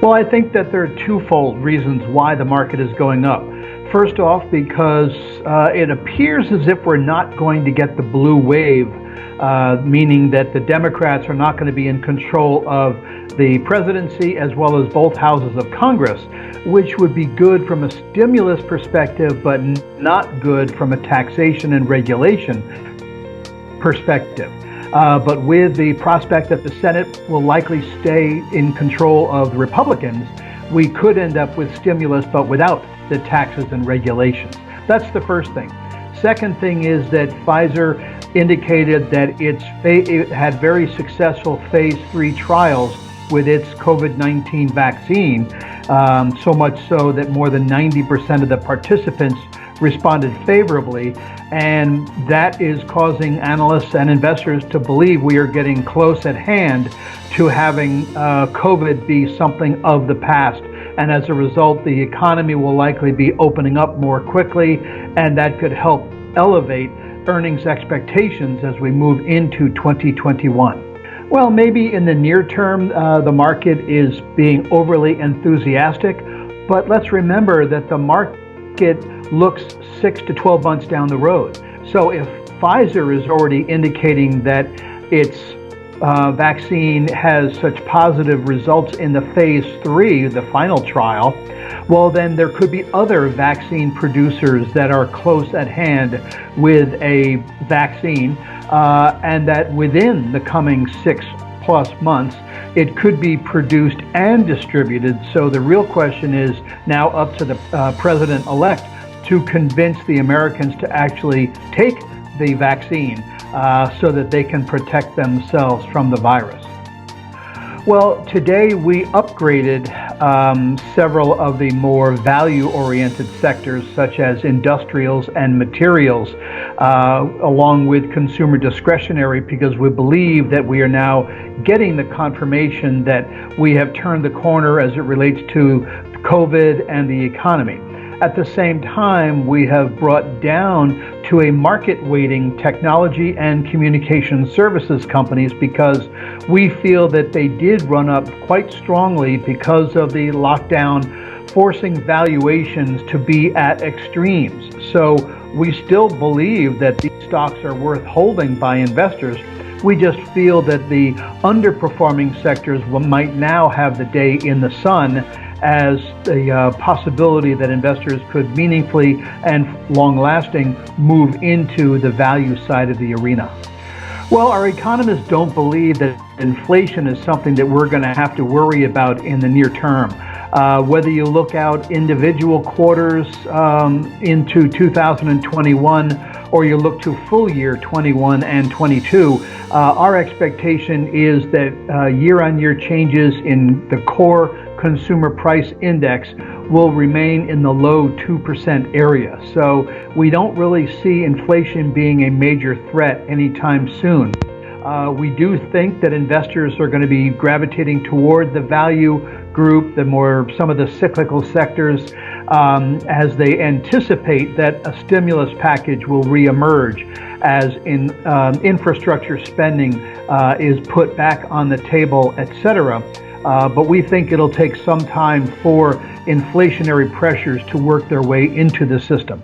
Well, I think that there are twofold reasons why the market is going up. First off, because it appears as if we're not going to get the blue wave, meaning that the Democrats are not going to be in control of the presidency as well as both houses of Congress, which would be good from a stimulus perspective, but not good from a taxation and regulation perspective. But with the prospect that the Senate will likely stay in control of the Republicans, we could end up with stimulus, but without the taxes and regulations. That's the first thing. Second thing is that Pfizer indicated that it had very successful phase 3 trials with its COVID-19 vaccine, so much so that more than 90% of the participants responded favorably, and that is causing analysts and investors to believe we are getting close at hand to having COVID be something of the past. And as a result, the economy will likely be opening up more quickly, and that could help elevate earnings expectations as we move into 2021. Well, maybe in the near term, the market is being overly enthusiastic, but let's remember that the market looks 6 to 12 months down the road. So if Pfizer is already indicating that its vaccine has such positive results in the phase 3, the final trial, well, then there could be other vaccine producers that are close at hand with a vaccine, and that within the coming 6+ months, it could be produced and distributed. So the real question is now up to the president-elect to convince the Americans to actually take the vaccine so that they can protect themselves from the virus. Well, today we upgraded several of the more value-oriented sectors, such as industrials and materials, along with consumer discretionary, because we believe that we are now getting the confirmation that we have turned the corner as it relates to COVID and the economy. At the same time, we have brought down to a market weighting technology and communication services companies because we feel that they did run up quite strongly because of the lockdown, forcing valuations to be at extremes. So we still believe that these stocks are worth holding by investors. We just feel that the underperforming sectors might now have the day in the sun, as the possibility that investors could meaningfully and long-lasting move into the value side of the arena. Well, our economists don't believe that inflation is something that we're going to have to worry about in the near term. Whether you look out individual quarters into 2021 or you look to full year 21 and 22, our expectation is that year-on-year changes in the core consumer price index will remain in the low 2% area. So we don't really see inflation being a major threat anytime soon. We do think that investors are going to be gravitating toward the value group, some of the cyclical sectors, as they anticipate that a stimulus package will reemerge as infrastructure spending is put back on the table, etc. But we think it'll take some time for inflationary pressures to work their way into the system.